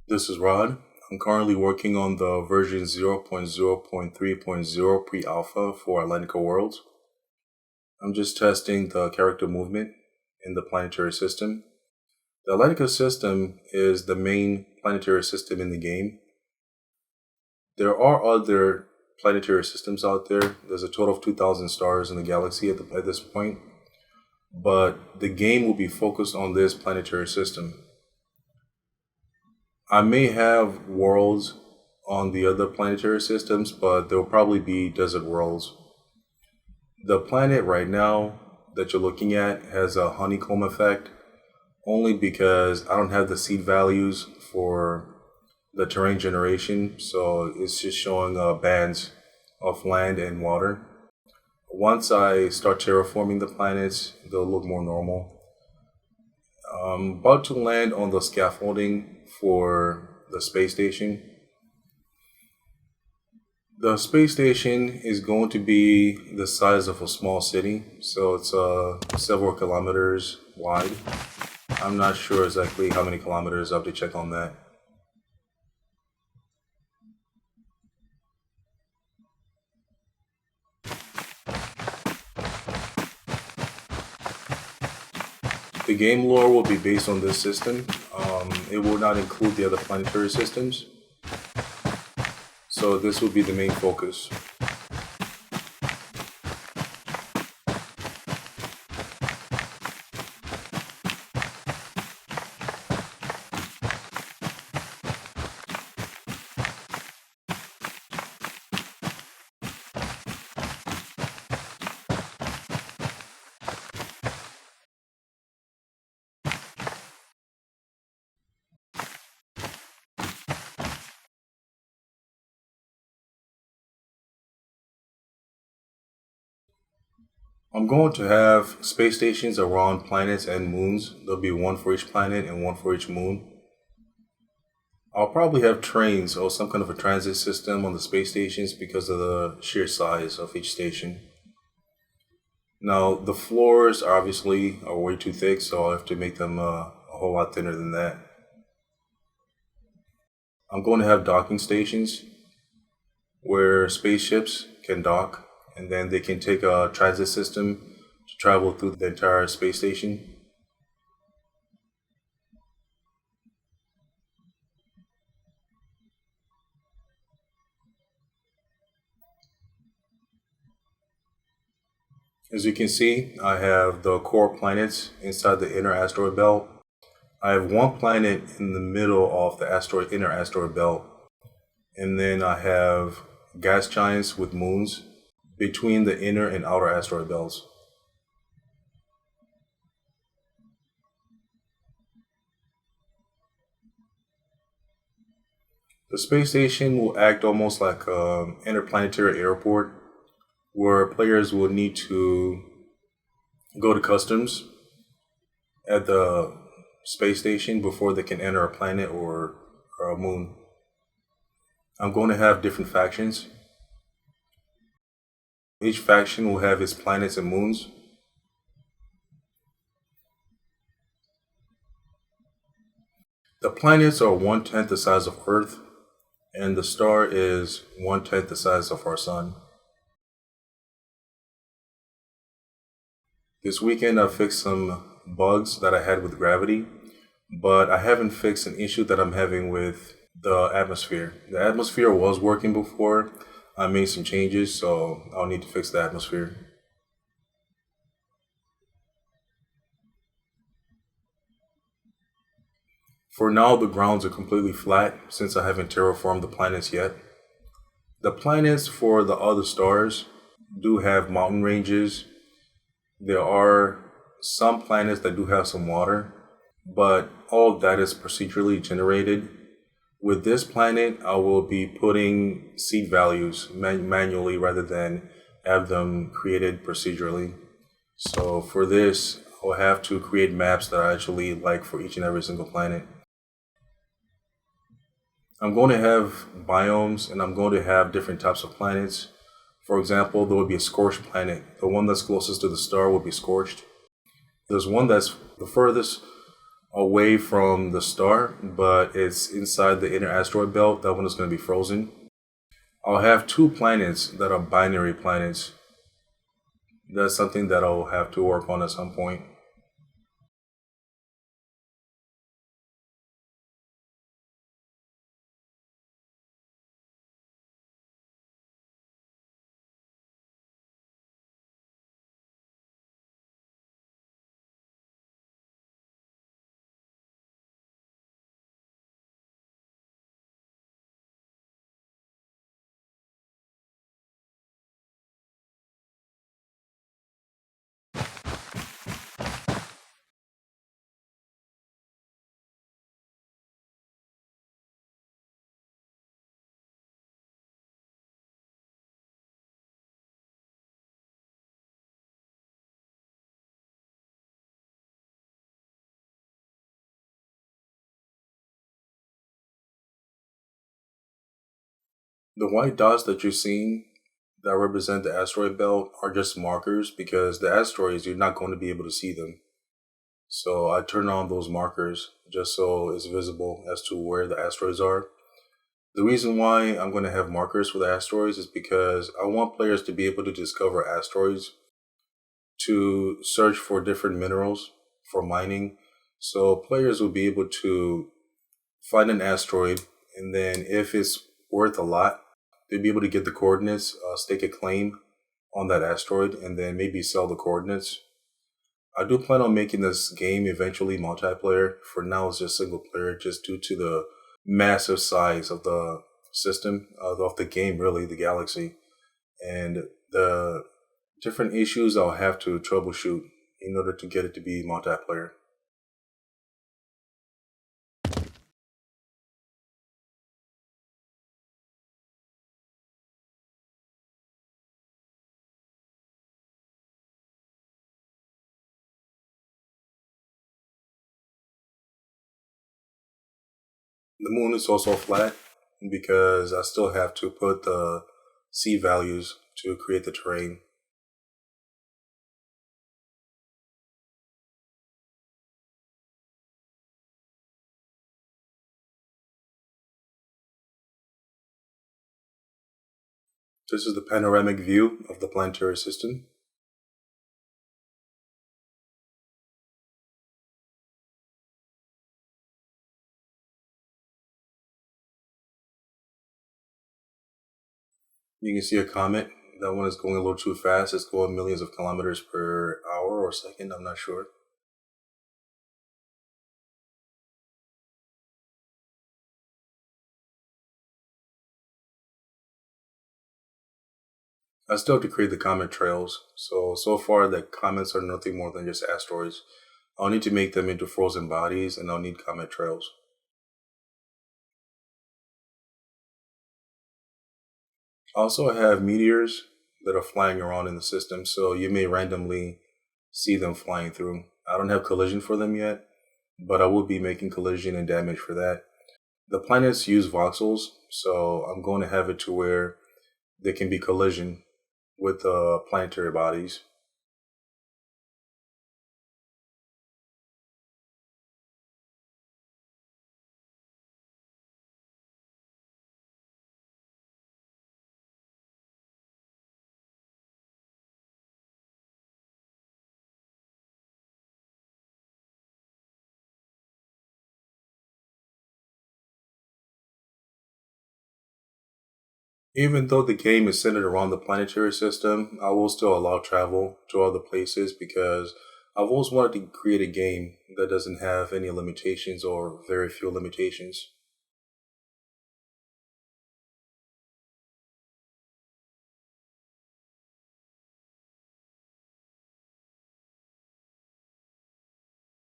This is Rod. I'm currently working on the version 0.0.3.0 pre-alpha for Atlantica Worlds. I'm just testing the character movement in the planetary system. The Atlantica System is the main planetary system in the game. There are other planetary systems out there. There's a total of 2,000 stars in the galaxy at this point, but the game will be focused on this planetary system. I may have worlds on the other planetary systems, but they'll probably be desert worlds. The planet right now that you're looking at has a honeycomb effect only because I don't have the seed values for the terrain generation, so it's just showing bands of land and water. Once I start terraforming the planets, they'll look more normal. I'm about to land on the scaffolding for the space station. The space station is going to be the size of a small city, so it's several kilometers wide. I'm not sure exactly how many kilometers. I have to check on that. The game lore will be based on this system. It will not include the other planetary systems. So this will be the main focus. I'm going to have space stations around planets and moons. There'll be one for each planet and one for each moon. I'll probably have trains or some kind of a transit system on the space stations because of the sheer size of each station. Now, the floors obviously are way too thick, so I'll have to make them a whole lot thinner than that. I'm going to have docking stations where spaceships can dock and then they can take a transit system to travel through the entire space station. As you can see, I have the core planets inside the inner asteroid belt. I have one planet in the middle of the inner asteroid belt, and then I have gas giants with moons between the inner and outer asteroid belts. The space station will act almost like an interplanetary airport where players will need to go to customs at the space station before they can enter a planet or a moon. I'm going to have different factions. Each faction will have its planets and moons. The planets are 1/10 the size of Earth, and the star is 1/10 the size of our sun. This weekend I fixed some bugs that I had with gravity, but I haven't fixed an issue that I'm having with the atmosphere. The atmosphere was working before. I made some changes, so I'll need to fix the atmosphere. For now, the grounds are completely flat since I haven't terraformed the planets yet. The planets for the other stars do have mountain ranges. There are some planets that do have some water, but all of that is procedurally generated. With this planet, I will be putting seed values manually rather than have them created procedurally. So for this, I'll have to create maps that I actually like for each and every single planet. I'm going to have biomes and I'm going to have different types of planets. For example, there will be a scorched planet. The one that's closest to the star will be scorched. There's one that's the furthest away from the star, but it's inside the inner asteroid belt. That one is going to be frozen. I'll have two planets that are binary planets. That's something that I'll have to work on at some point. The white dots that you're seeing that represent the asteroid belt are just markers because the asteroids, you're not going to be able to see them. So I turn on those markers just so it's visible as to where the asteroids are. The reason why I'm going to have markers for the asteroids is because I want players to be able to discover asteroids to search for different minerals for mining. So players will be able to find an asteroid, and then if it's worth a lot, they'll be able to get the coordinates, stake a claim on that asteroid, and then maybe sell the coordinates. I do plan on making this game eventually multiplayer. For now, it's just single player, just due to the massive size of the system, of the game, really, the galaxy, and the different issues I'll have to troubleshoot in order to get it to be multiplayer. The moon is also flat because I still have to put the C values to create the terrain. This is the panoramic view of the planetary system. You can see a comet. That one is going a little too fast. It's going millions of kilometers per hour or second. I'm not sure. I still have to create the comet trails. So far, the comets are nothing more than just asteroids. I'll need to make them into frozen bodies, and I'll need comet trails. Also, I have meteors that are flying around in the system, so you may randomly see them flying through. I don't have collision for them yet, but I will be making collision and damage for that. The planets use voxels, so I'm going to have it to where there can be collision with planetary bodies. Even though the game is centered around the planetary system, I will still allow travel to other places because I've always wanted to create a game that doesn't have any limitations or very few limitations.